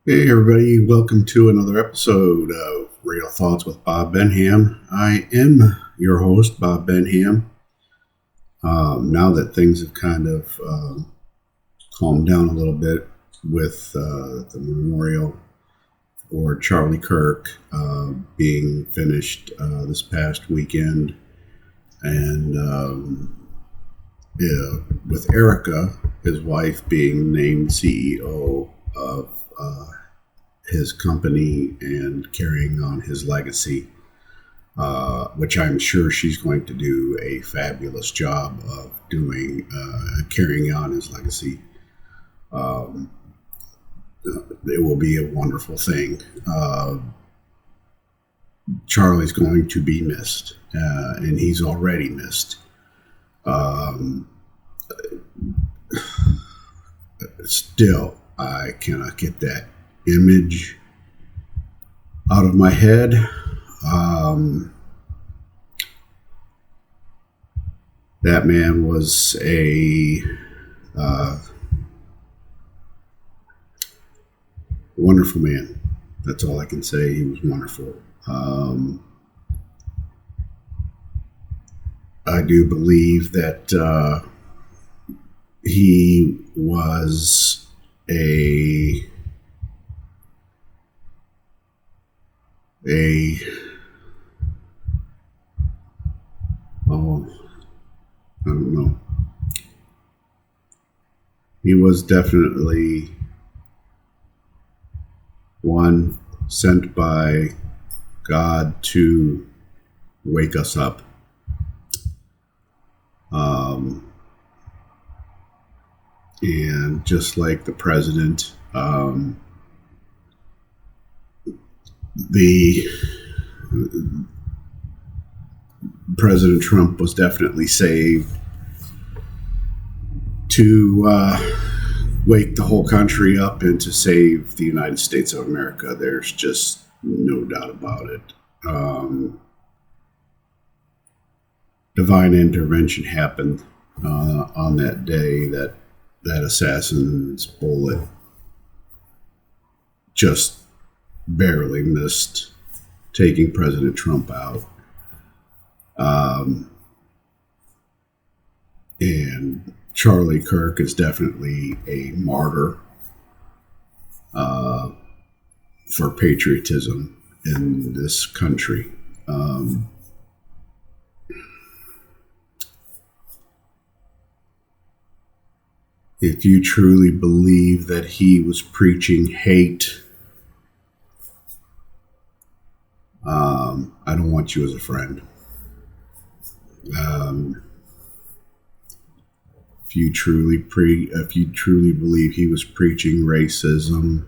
Hey everybody, welcome to another episode of Real Thoughts with Bob Benham. I am your host, Bob Benham. Now that things have kind of calmed down a little bit with the memorial for Charlie Kirk being finished this past weekend, and yeah, with Erica, his wife, being named CEO of his company and carrying on his legacy, which I'm sure she's going to do a fabulous job of doing, carrying on his legacy. Um, it will be a wonderful thing. Charlie's going to be missed, and he's already missed. Um, Still, I cannot get that image out of my head. That man was a wonderful man. That's all I can say. He was wonderful. I do believe that he was a oh, I don't know. He was definitely one sent by God to wake us up. And just like the president, the President Trump was definitely saved to wake the whole country up and to save the United States of America. There's just no doubt about it. Divine intervention happened on that day. That assassin's bullet just barely missed taking President Trump out. And Charlie Kirk is definitely a martyr for patriotism in this country. If you truly believe that he was preaching hate, I don't want you as a friend. If you truly believe he was preaching racism,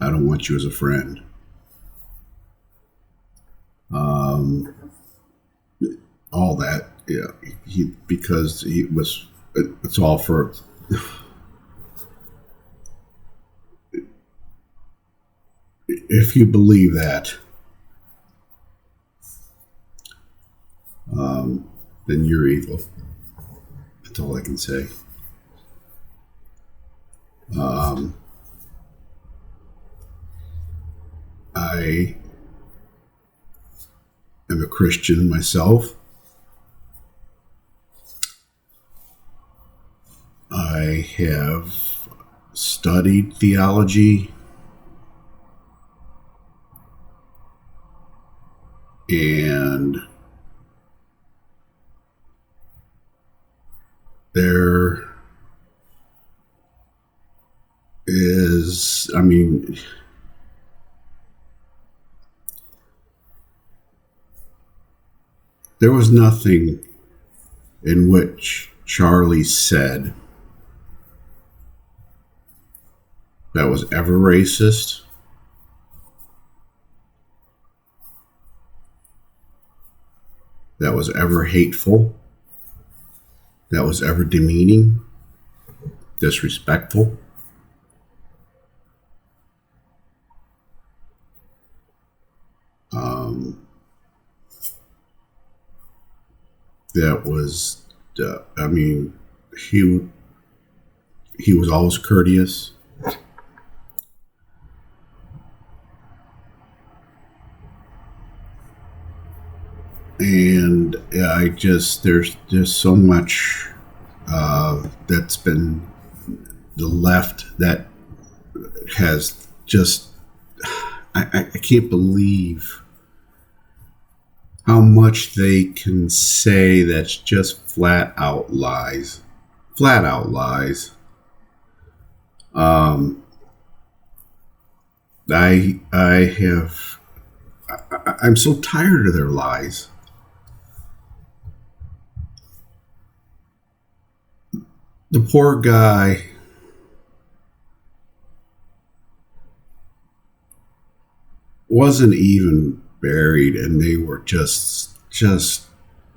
I don't want you as a friend. All that, yeah, because he was. It's all for. If you believe that, then you're evil. That's all I can say. I am a Christian myself. I have studied theology, and there is, there was nothing in which Charlie said that was ever racist, that was ever hateful, that was ever demeaning, disrespectful. That was, he was always courteous. And there's just so much that's been the left that has just, I can't believe how much they can say that's just flat out lies. Flat out lies. I'm so tired of their lies. The poor guy wasn't even buried, and they were just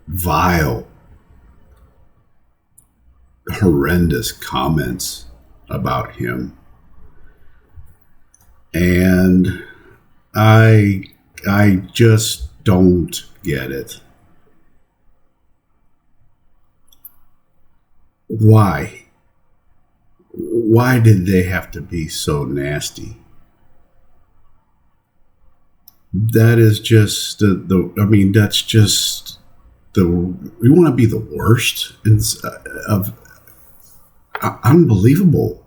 vile, horrendous comments about him. And I just don't get it. Why? Why did they have to be so nasty? That is just that's just we want to be the worst of unbelievable.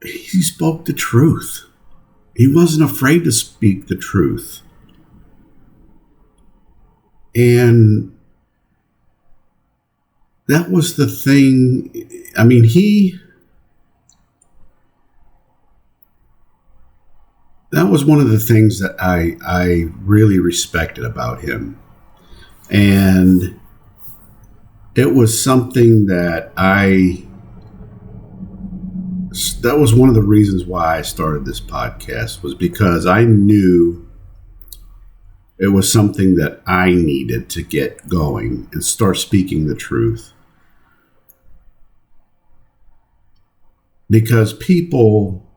He spoke the truth. He wasn't afraid to speak the truth. And that was the thing. I mean, that was one of the things that I really respected about him. And it was something that was one of the reasons why I started this podcast, was because I knew it was something that I needed to get going and start speaking the truth. Because people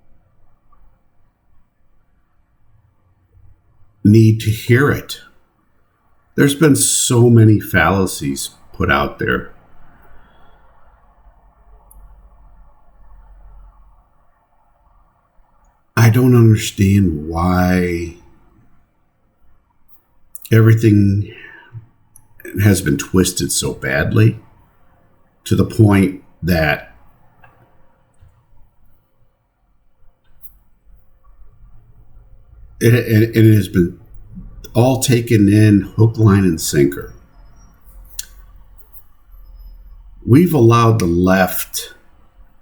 need to hear it. There's been so many fallacies put out there. I don't understand why everything has been twisted so badly to the point that it has been all taken in hook, line, and sinker. We've allowed the left,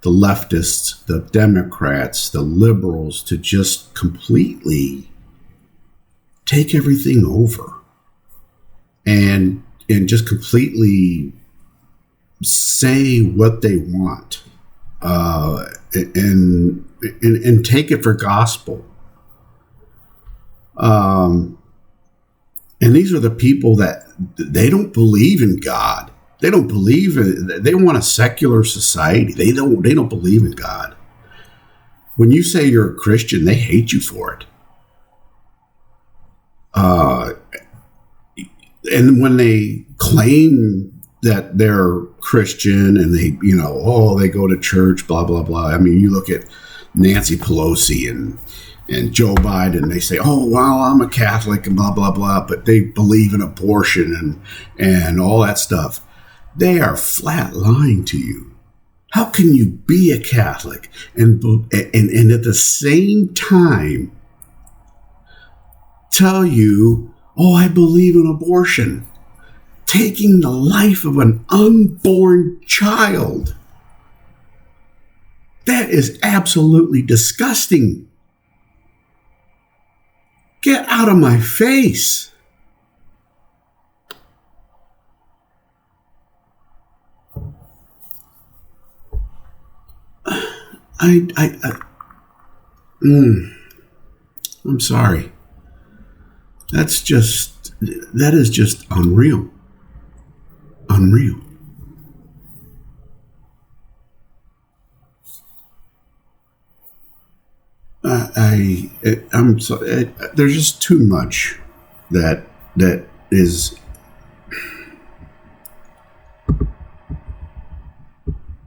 the leftists, the Democrats, the liberals to just completely take everything over and just completely say what they want, and take it for gospel. And these are the people that they don't believe in God. They don't believe they want a secular society. They don't believe in God. When you say you're a Christian, they hate you for it. And when they claim that they're Christian and they go to church, blah, blah, blah. I mean, you look at Nancy Pelosi and Joe Biden, they say, oh, well, I'm a Catholic and blah, blah, blah, but they believe in abortion and all that stuff. They are flat lying to you. How can you be a Catholic and at the same time tell you, oh, I believe in abortion, taking the life of an unborn child? That is absolutely disgusting. Get out of my face. I'm sorry. That is just unreal. Unreal. I'm sorry. There's just too much that is.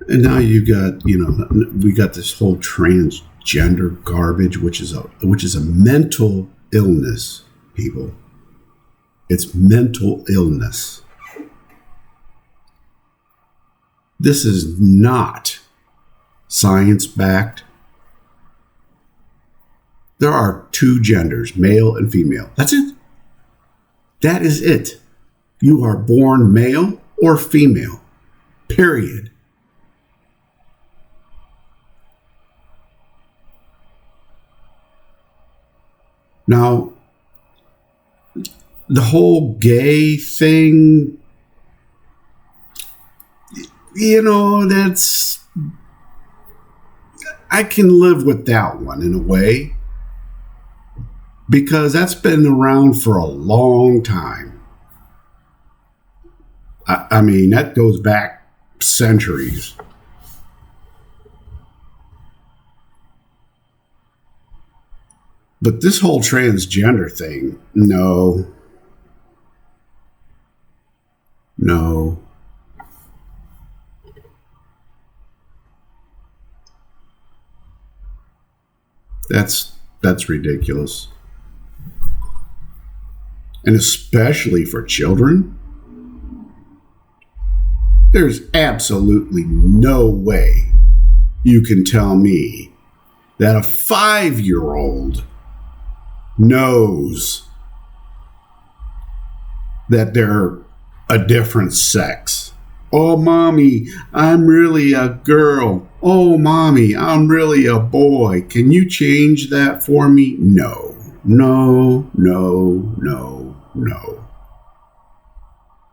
And now we got this whole transgender gender garbage, which is a mental illness, people. It's mental illness. This is not science-backed. There are two genders, male and female. That's it. That is it. You are born male or female. Period. Now, the whole gay thing, I can live with that one in a way, because that's been around for a long time. I mean, that goes back centuries. But this whole transgender thing, no. That's ridiculous. And especially for children, there's absolutely no way you can tell me that a 5-year-old knows that they're a different sex. Oh, mommy, I'm really a girl. Oh, mommy, I'm really a boy. Can you change that for me? No.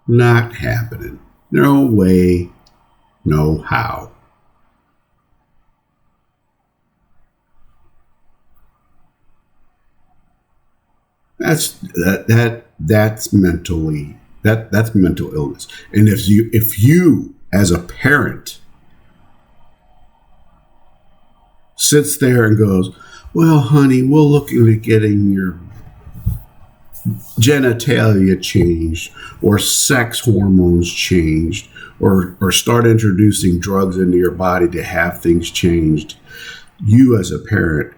Not happening. No way. No how. That's mentally that's mental illness. And if you as a parent sits there and goes, well, honey, we'll look into getting your genitalia changed or sex hormones changed or start introducing drugs into your body to have things changed, you as a parent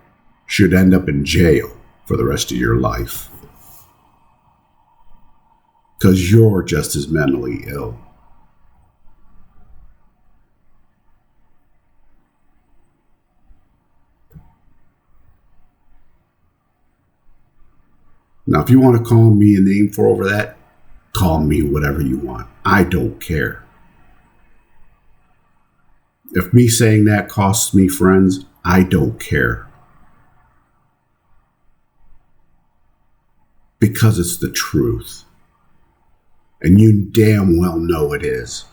should end up in jail for the rest of your life. Because you're just as mentally ill. Now, if you want to call me a name for over that, call me whatever you want. I don't care. If me saying that costs me friends, I don't care. Because it's the truth. And you damn well know it is.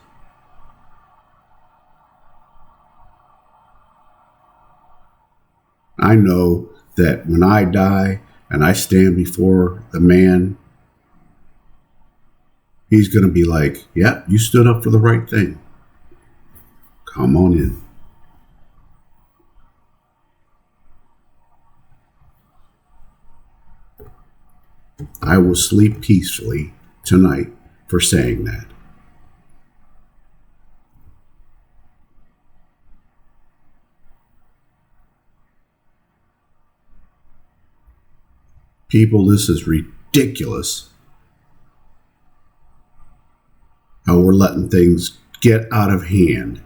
I know that when I die and I stand before the man, he's going to be like, yep, you stood up for the right thing. Come on in. I will sleep peacefully tonight for saying that. People, this is ridiculous. How we're letting things get out of hand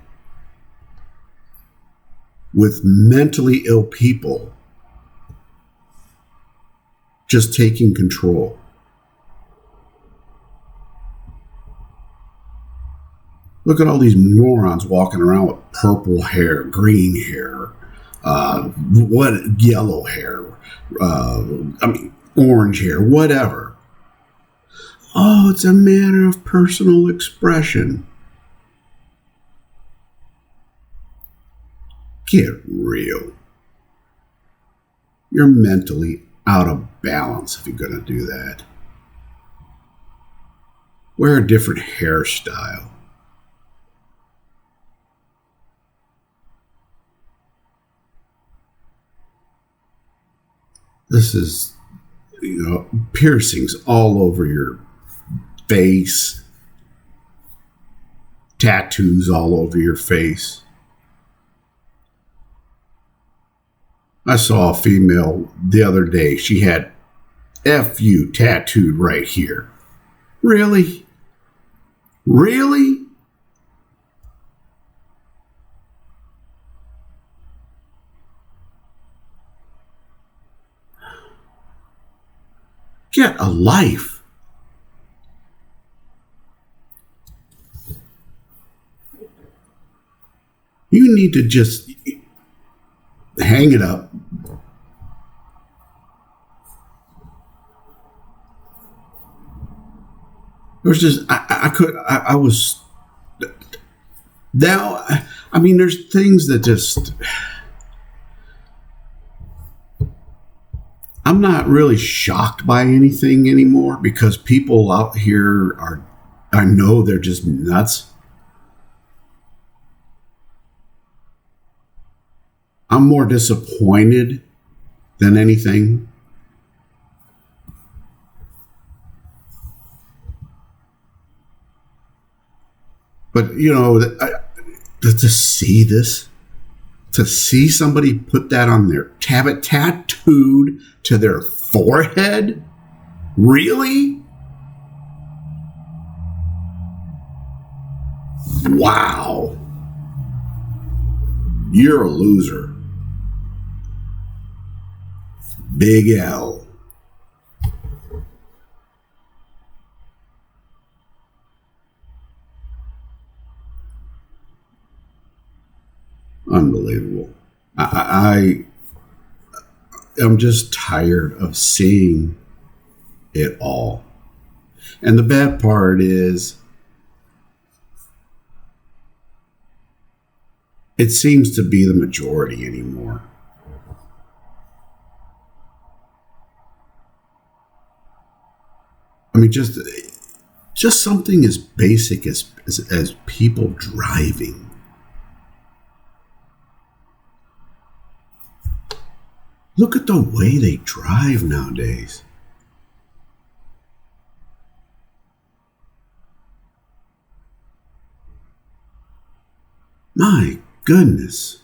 with mentally ill people just taking control. Look at all these morons walking around with purple hair, green hair, yellow hair, orange hair, whatever. Oh, it's a matter of personal expression. Get real. You're mentally out of balance if you're going to do that. Wear a different hairstyle. This is, piercings all over your face, tattoos all over your face. I saw a female the other day. She had "F-U" tattooed right here. Really? Really? Get a life. You need to just hang it up. It was just, I was, now, I mean, there's things that just, I'm not really shocked by anything anymore because people out here are, I know they're just nuts. I'm more disappointed than anything. But, you know, to see this, to see somebody put that on their tattooed to their forehead? Really? Wow. You're a loser. Big L. Unbelievable. I'm just tired of seeing it all. And the bad part is, it seems to be the majority anymore. I mean, just something as basic as people driving. Look at the way they drive nowadays. My goodness.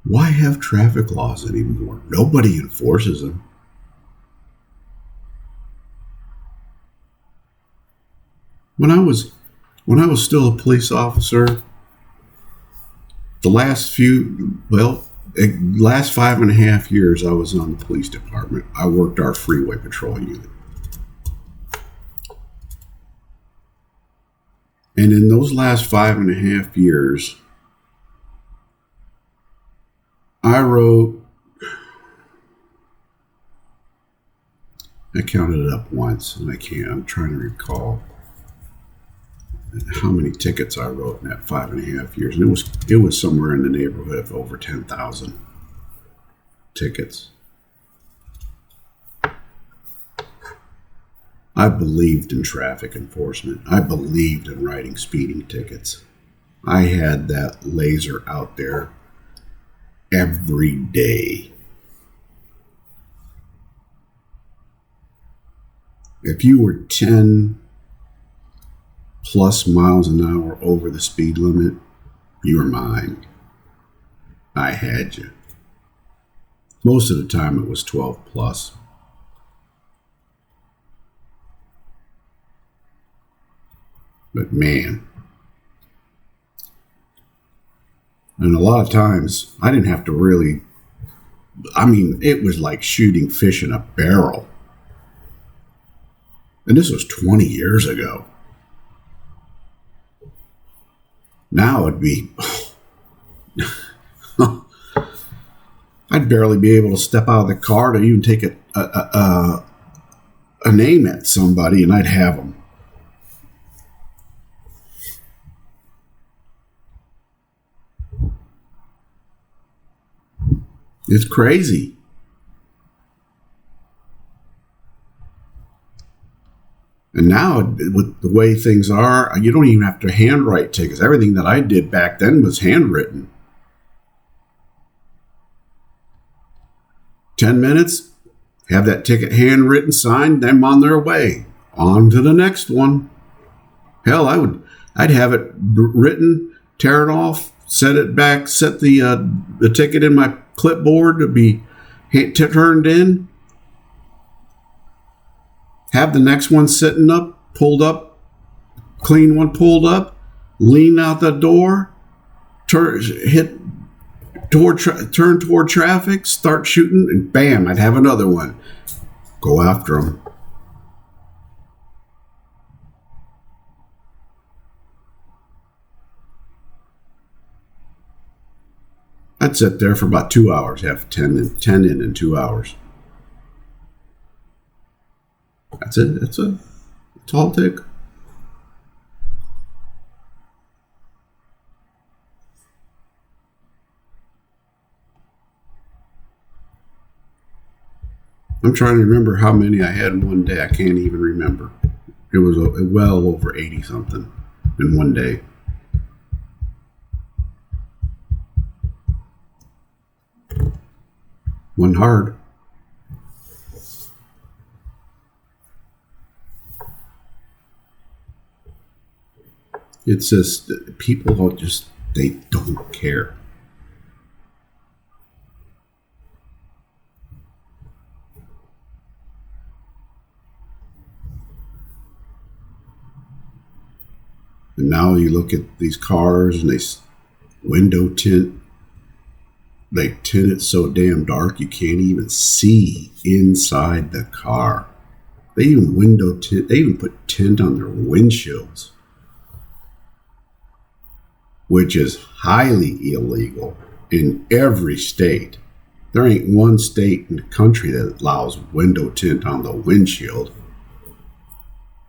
Why have traffic laws anymore? Nobody enforces them. When I was still a police officer, the last 5.5 years I was on the police department, I worked our freeway patrol unit. And in those last 5.5 years, I counted it up once, and I'm trying to recall how many tickets I wrote in that 5.5 years. And it was somewhere in the neighborhood of over 10,000 tickets. I believed in traffic enforcement. I believed in writing speeding tickets. I had that laser out there every day. If you were 10 plus miles an hour over the speed limit, you were mine. I had you. Most of the time it was 12 plus. But man, and a lot of times I didn't have to really, I mean, it was like shooting fish in a barrel. And this was 20 years ago. Now it'd be, I'd barely be able to step out of the car to even take a name at somebody, and I'd have them. It's crazy. And now, with the way things are, you don't even have to handwrite tickets. Everything that I did back then was handwritten. 10 minutes, have that ticket handwritten, signed, them on their way. On to the next one. Hell, I'd have it written, tear it off, set it back, set the ticket in my clipboard to be turned in, have the next one sitting up, pulled up, clean one pulled up, lean out the door, turn toward traffic, start shooting, and bam, I'd have another one. Go after them. I'd sit there for about 2 hours, have 10 in 2 hours. That's it. That's all it takes. I'm trying to remember how many I had in one day. I can't even remember. It was well over 80 something in one day. One hard. It's just people they don't care. And now you look at these cars and they window tint. They tint it so damn dark you can't even see inside the car. They even window tint. They even put tint on their windshields, which is highly illegal in every state. There ain't one state in the country that allows window tint on the windshield.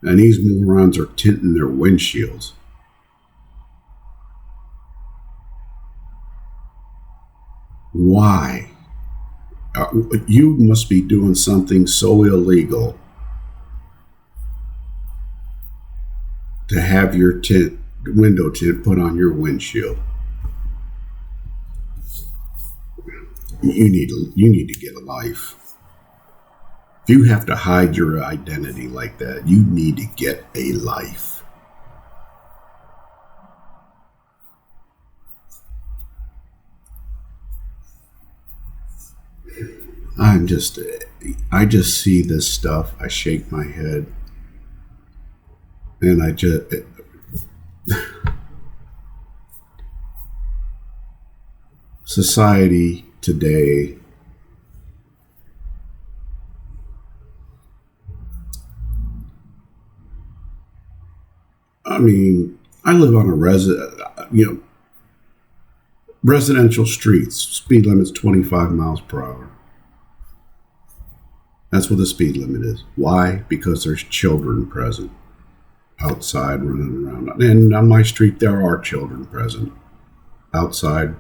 And these morons are tinting their windshields. Why? You must be doing something so illegal to have your window tint put on your windshield. You need to get a life. If you have to hide your identity like that, you need to get a life. I just see this stuff. I shake my head, and society today, I mean, I live on a residential streets. Speed limit's 25 miles per hour. That's what the speed limit is. Why? Because there's children present outside running around. And on my street, there are children present outside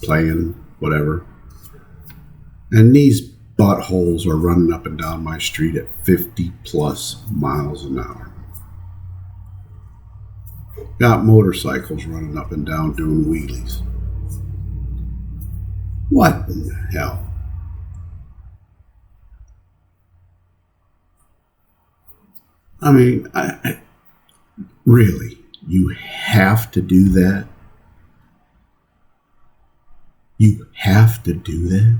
playing, whatever. And these buttholes are running up and down my street at 50 plus miles an hour. Got motorcycles running up and down doing wheelies. What in the hell? I mean, I really, you have to do that? You have to do that?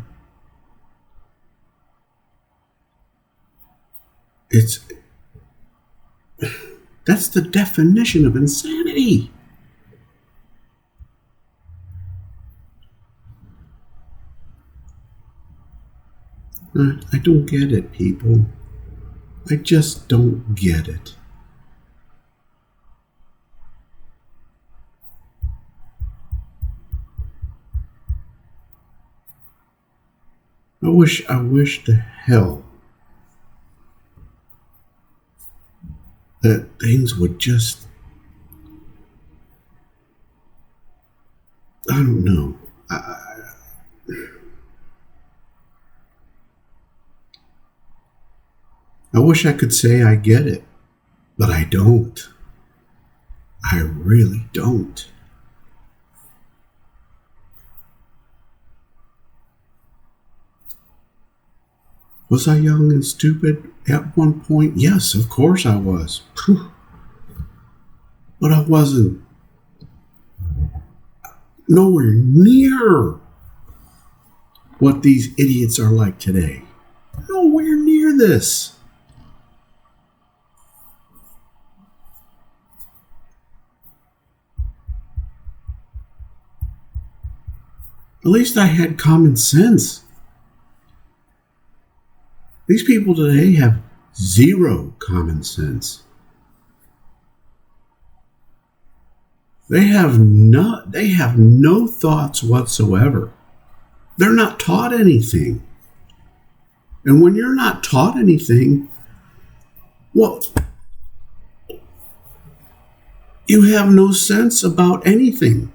That's the definition of insanity. I don't get it, people. I just don't get it. I wish to hell that things would just, I don't know. I wish I could say I get it, but I don't. I really don't. Was I young and stupid at one point? Yes, of course I was. But I wasn't. nowhere near what these idiots are like today. Nowhere near this. At least I had common sense. These people today have zero common sense. They have no thoughts whatsoever. They're not taught anything. And when you're not taught anything, well, you have no sense about anything.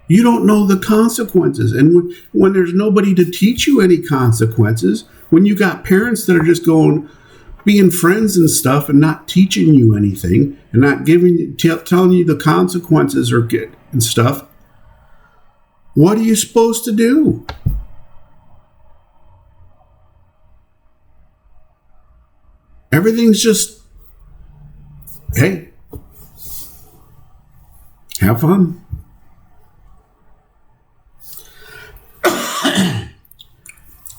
You don't know the consequences. And when there's nobody to teach you any consequences, when you got parents that are just being friends and stuff and not teaching you anything and not telling you the consequences and stuff, what are you supposed to do? Everything's just, hey, have fun.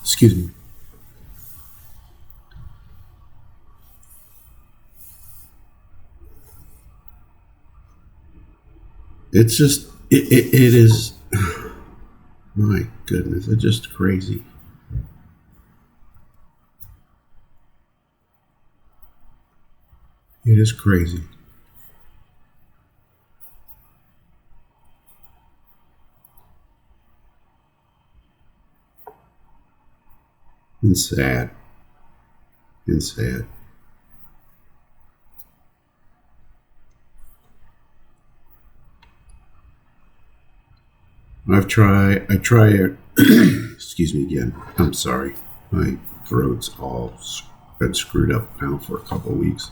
Excuse me. It's just, it is, my goodness, it's just crazy. It is crazy. And sad. And sad. I try excuse me again. I'm sorry. My throat's all been screwed up now for a couple of weeks.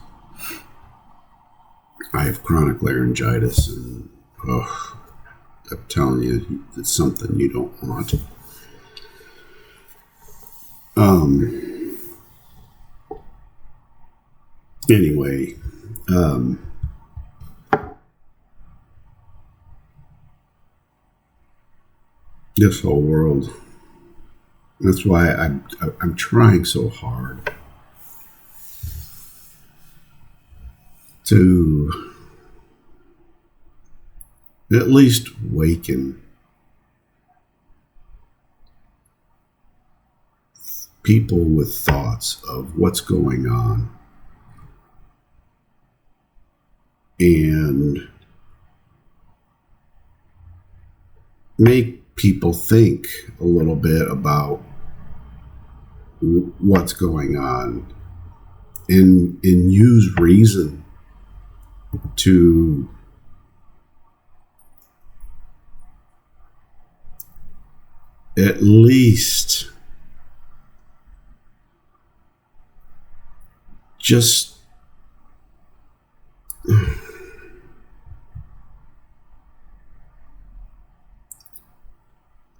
I have chronic laryngitis, and I'm telling you, it's something you don't want. Anyway, this whole world, that's why I'm trying so hard to at least waken people with thoughts of what's going on and make people think a little bit about what's going on and use reason to at least just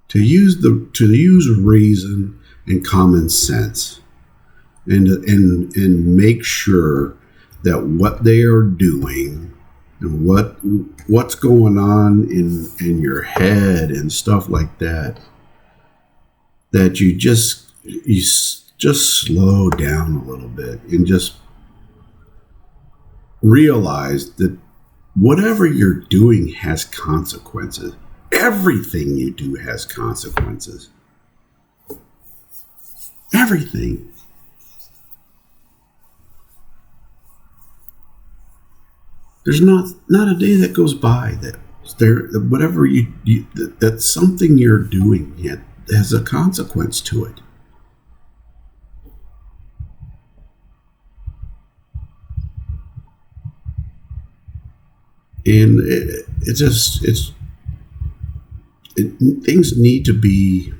to use reason and common sense and make sure that what they are doing and what's going on in your head and stuff like that, that you just slow down a little bit and just realize that whatever you're doing has consequences. Everything you do has consequences. Everything. There's not a day that goes by that whatever that something you're doing has a consequence to it. And things need to be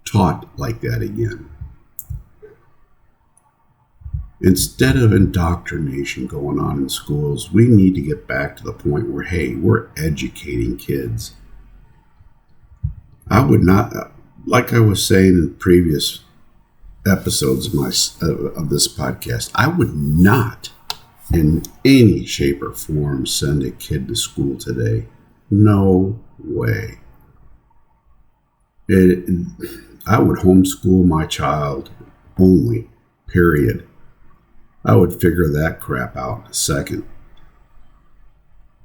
taught like that again. Instead of indoctrination going on in schools, we need to get back to the point where, hey, we're educating kids. I would not, like I was saying in previous episodes of this podcast, I would not in any shape or form send a kid to school today. No way. I would homeschool my child only, period. I would figure that crap out in a second.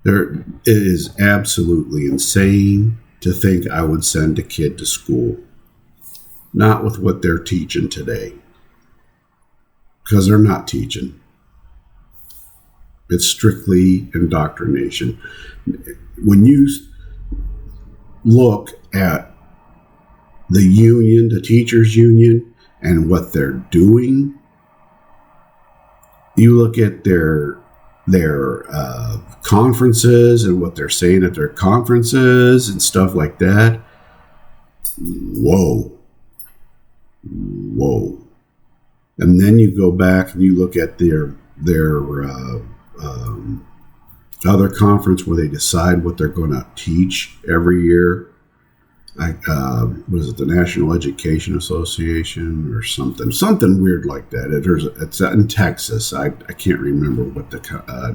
It is absolutely insane to think I would send a kid to school. Not with what they're teaching today. Because they're not teaching. It's strictly indoctrination. When you look at the union, the teachers union, and what they're doing, you look at their conferences and what they're saying at their conferences and stuff like that. Whoa. And then you go back and you look at their other conference where they decide what they're going to teach every year. What is it, the National Education Association or something weird like that. It's in Texas. I can't remember what the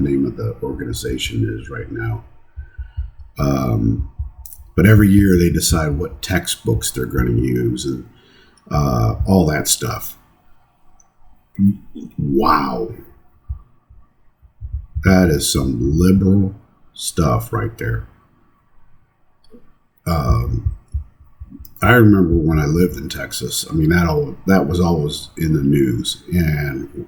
name of the organization is right now. But every year they decide what textbooks they're going to use and all that stuff. Wow. That is some liberal stuff right there. I remember when I lived in Texas. I mean, that was always in the news, and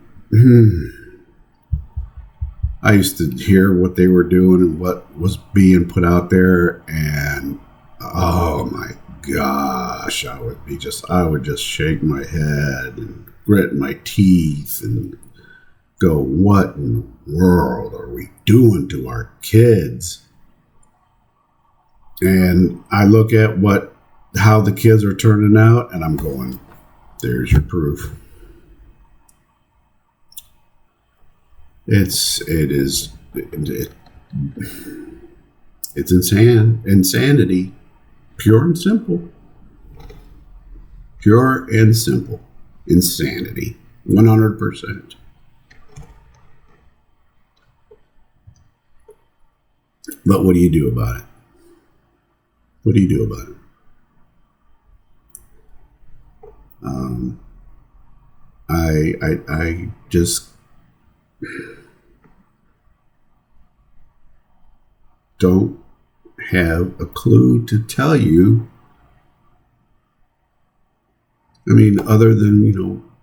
I used to hear what they were doing and what was being put out there, and oh my gosh, I would just shake my head and grit my teeth and go, what in the world are we doing to our kids? And I look at how the kids are turning out, and I'm going, there's your proof. It's insanity, pure and simple, insanity, 100%. But what do you do about it? I just don't have a clue to tell you. I mean, other than,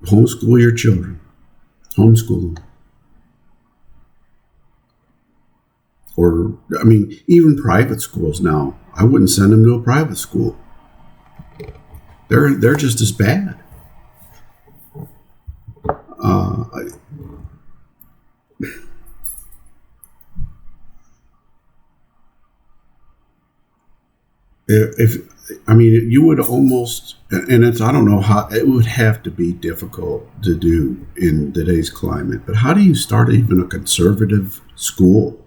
homeschool your children. Homeschool them. Or, I mean, even private schools now. I wouldn't send them to a private school. They're just as bad. You would almost, and I don't know how, it would have to be difficult to do in today's climate, but how do you start even a conservative school?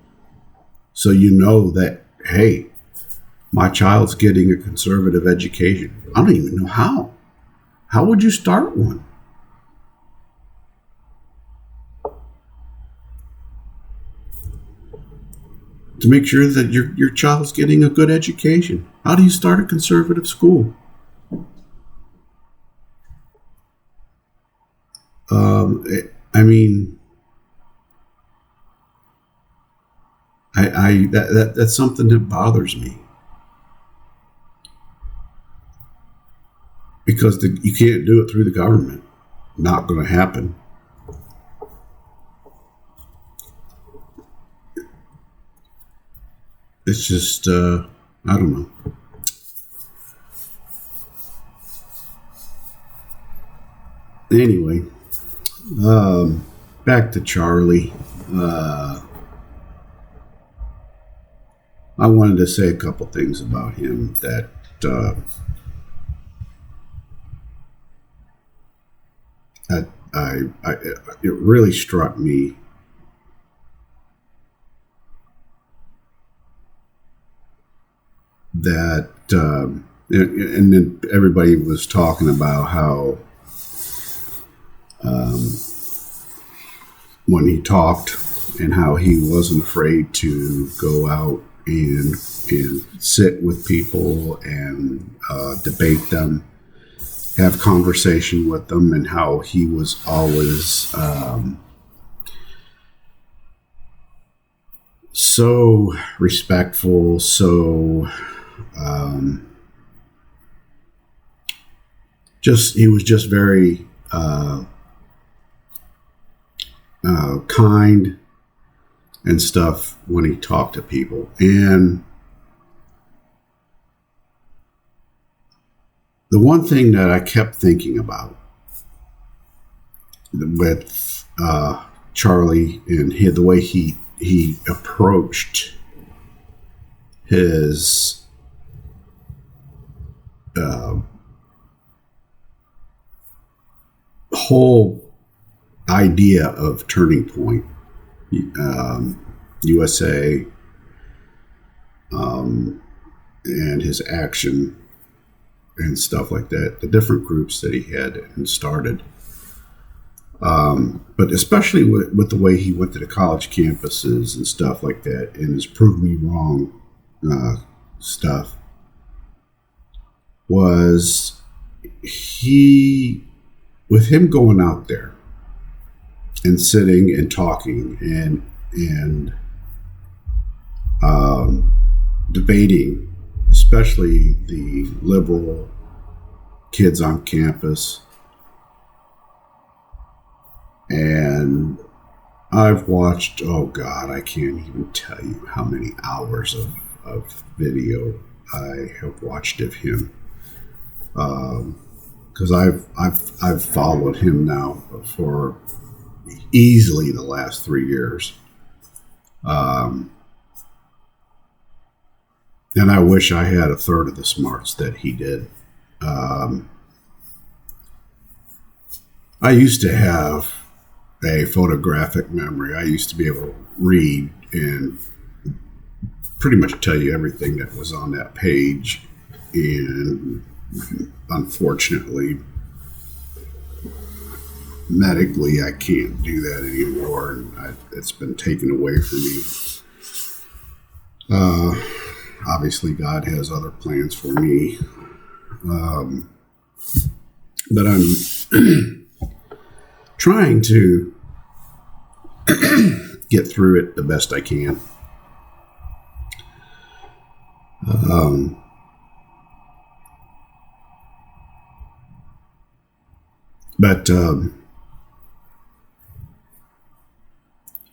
So you know that, hey, my child's getting a conservative education. I don't even know how. How would you start one? To make sure that your child's getting a good education. How do you start a conservative school? That's something that bothers me. Because you can't do it through the government. Not going to happen. It's just, I don't know. Anyway, back to Charlie. I wanted to say a couple things about him that it really struck me. That and then everybody was talking about how when he talked and how he wasn't afraid to go out and sit with people and debate them, have conversation with them, and how he was always so respectful, so he was just very kind and stuff when he talked to people. And the one thing that I kept thinking about with Charlie and the way he approached his whole idea of Turning Point, USA, and his action and stuff like that, the different groups that he had and started. But especially with the way he went to the college campuses and stuff like that, and his prove me wrong stuff, was with him going out there and sitting and talking and debating, especially the liberal kids on campus. And I've watched, oh God, I can't even tell you how many hours of video I have watched of him. Because I've followed him now for easily the last 3 years. And I wish I had a third of the smarts that he did. I used to have a photographic memory. I used to be able to read and pretty much tell you everything that was on that page. And unfortunately, medically, I can't do that anymore, and it's been taken away from me. Obviously, God has other plans for me, but I'm trying to get through it the best I can. But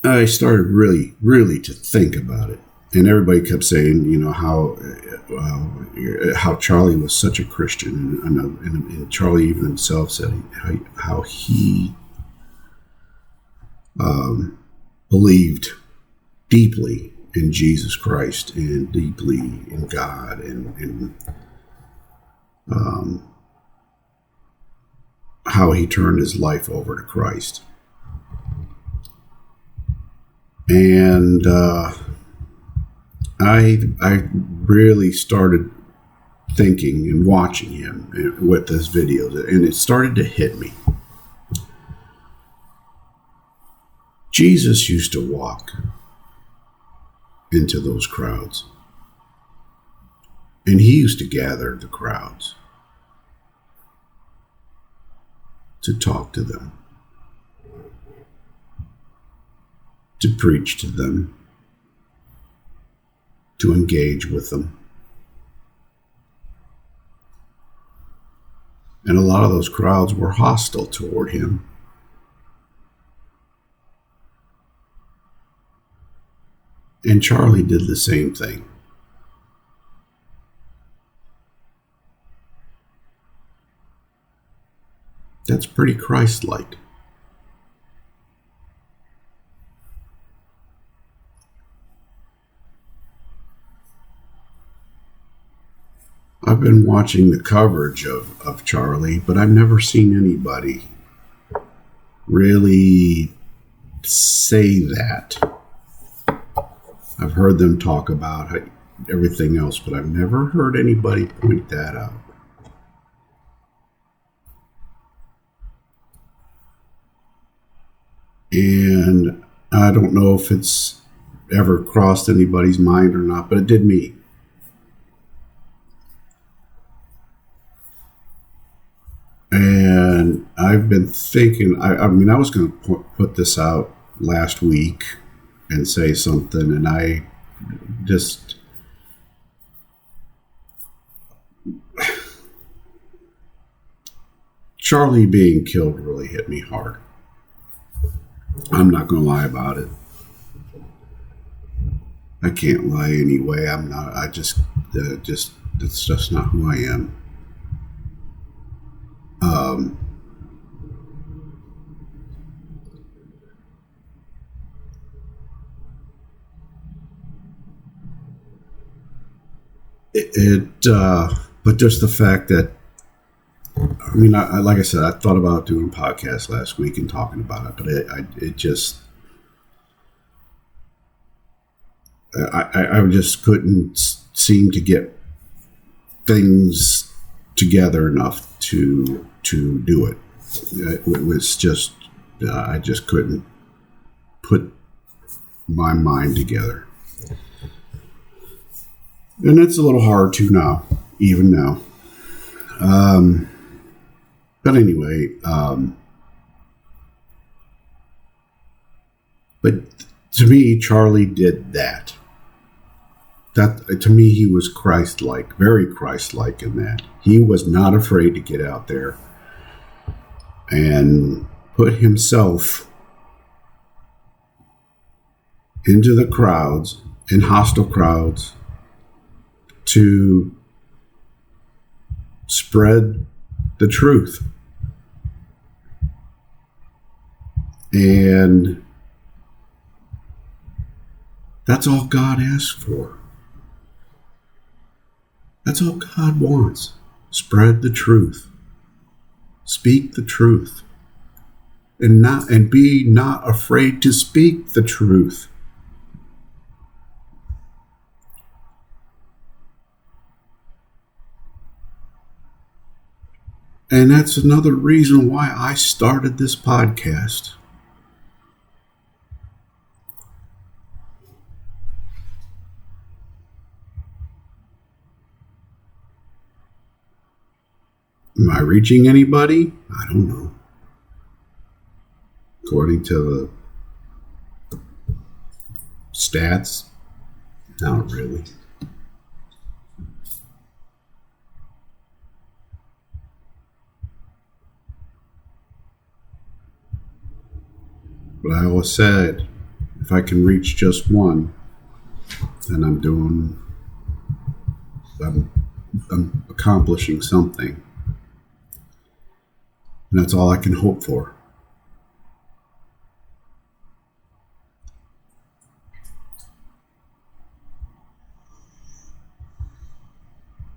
I started really to think about it. And everybody kept saying, you know, how Charlie was such a Christian. And Charlie even himself said how he believed deeply in Jesus Christ and deeply in God and how he turned his life over to Christ. And I really started thinking and watching him with this video, and it started to hit me. Jesus used to walk into those crowds, and he used to gather the crowds to talk to them, to preach to them, to engage with them. And a lot of those crowds were hostile toward him. And Charlie did the same thing. That's pretty Christ-like. I've been watching the coverage of Charlie, but I've never seen anybody really say that. I've heard them talk about everything else, but I've never heard anybody point that out. And I don't know if it's ever crossed anybody's mind or not, but it did me. And I've been thinking, I mean, I was going to put this out last week and say something, and I just... Charlie being killed really hit me hard. I'm not going to lie about it. I can't lie anyway. I'm not. I just it's just not who I am. But just the fact that, I mean, I like I said, I thought about doing a podcast last week and talking about it, but it just, I just couldn't seem to get things together enough to do it. It was just, I just couldn't put my mind together. And it's a little hard to now, even now. But anyway, but to me, Charlie did that. That, to me, he was Christ-like, very Christ-like in that. He was not afraid to get out there and put himself into the crowds, in hostile crowds, to spread the truth. And that's all God asks for. That's all God wants. Spread the truth. Speak the truth. And be not afraid to speak the truth. And that's another reason why I started this podcast. Am I reaching anybody? I don't know. According to the stats, not really. But I always said, if I can reach just one, then I'm accomplishing something. And that's all I can hope for.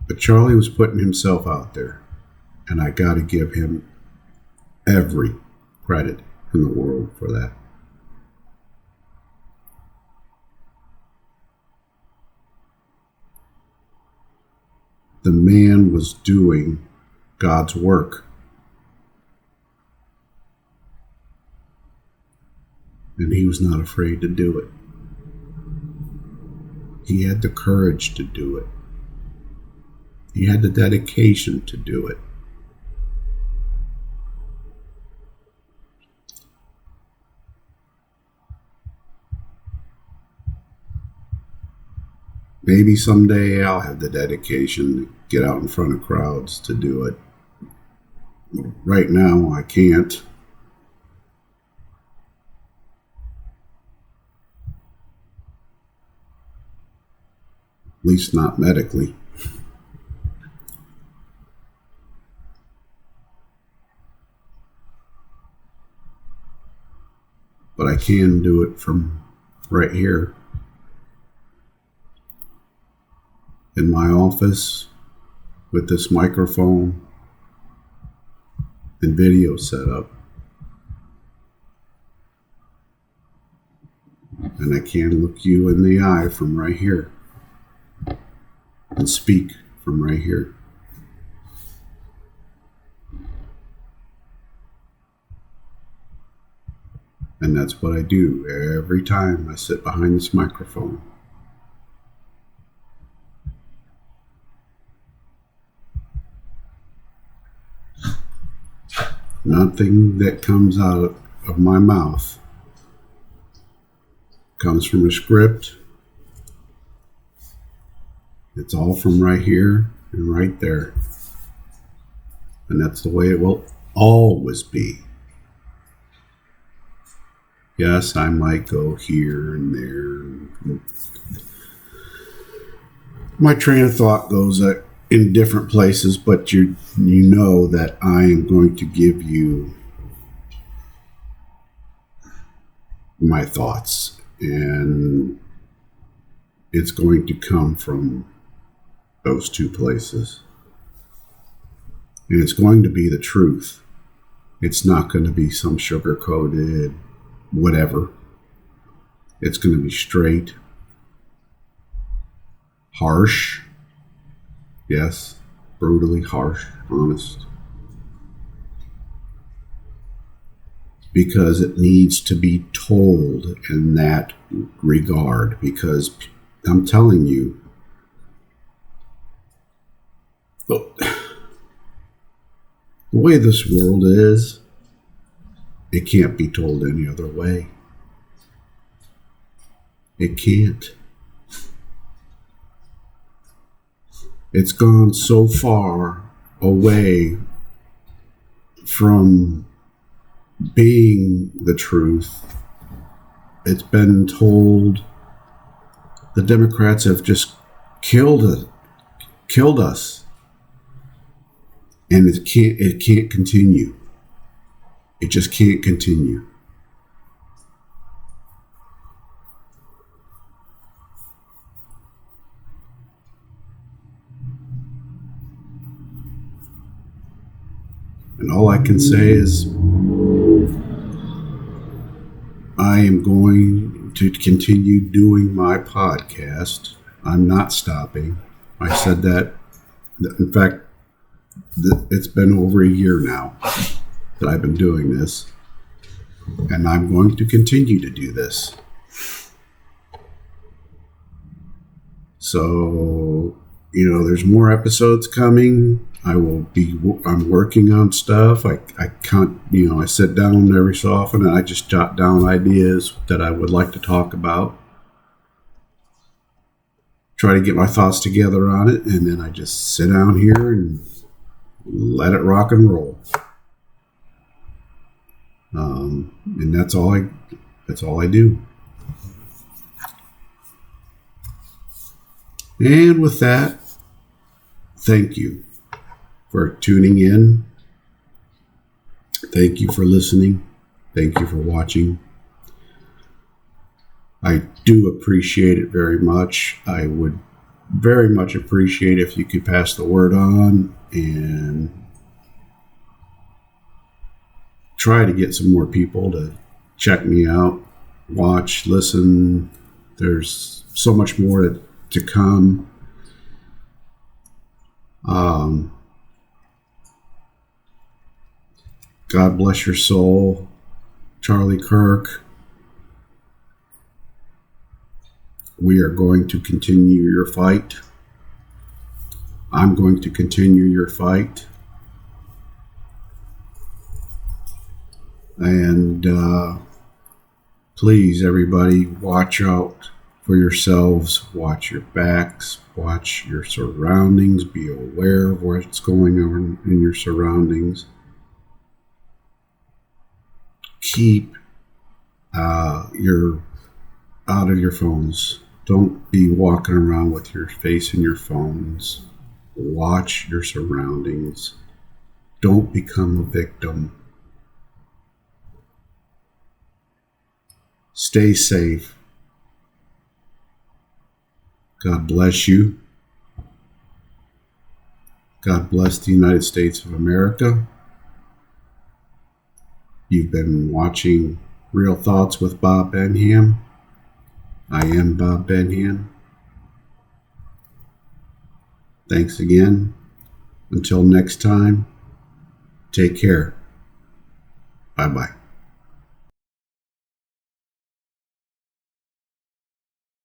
But Charlie was putting himself out there, and I got to give him every credit in the world for that. The man was doing God's work. And he was not afraid to do it. He had the courage to do it. He had the dedication to do it. Maybe someday I'll have the dedication to get out in front of crowds to do it. Right now, I can't. At least not medically. But I can do it from right here in my office with this microphone and video set up. And I can look you in the eye from right here and speak from right here. And that's what I do every time I sit behind this microphone. Nothing that comes out of my mouth comes from a script. It's all from right here and right there. And that's the way it will always be. Yes, I might go here and there. My train of thought goes in different places, but you know that I am going to give you my thoughts, and it's going to come from those two places. And it's going to be the truth. It's not going to be some sugar-coated whatever. It's going to be straight, harsh, yes, brutally harsh, honest. Because it needs to be told in that regard. Because I'm telling you, the way this world is, it can't be told any other way. It can't. It's gone so far away from being the truth. It's been told the Democrats have just killed us. And it can't continue. It just can't continue. And all I can say is I am going to continue doing my podcast. I'm not stopping. I said that. In fact, it's been over a year now that I've been doing this, and I'm going to continue to do this. So, there's more episodes coming. I'm working on stuff. I can't, I sit down every so often and I just jot down ideas that I would like to talk about. Try to get my thoughts together on it, and then I just sit down here and let it rock and roll. And that's all I do. And with that, thank you for tuning in. Thank you for listening. Thank you for watching. I do appreciate it very much. I would very much appreciate if you could pass the word on and try to get some more people to check me out, watch, listen. There's so much more to come. God bless your soul, Charlie Kirk. We are going to continue your fight. I'm going to continue your fight. And please, everybody, watch out for yourselves. Watch your backs. Watch your surroundings. Be aware of what's going on in your surroundings. Keep your out of your phones. Don't be walking around with your face in your phones. Watch your surroundings. Don't become a victim. Stay safe. God bless you. God bless the United States of America. You've been watching Real Thoughts with Bob Benham. I am Bob Benham. Thanks again. Until next time, take care. Bye-bye.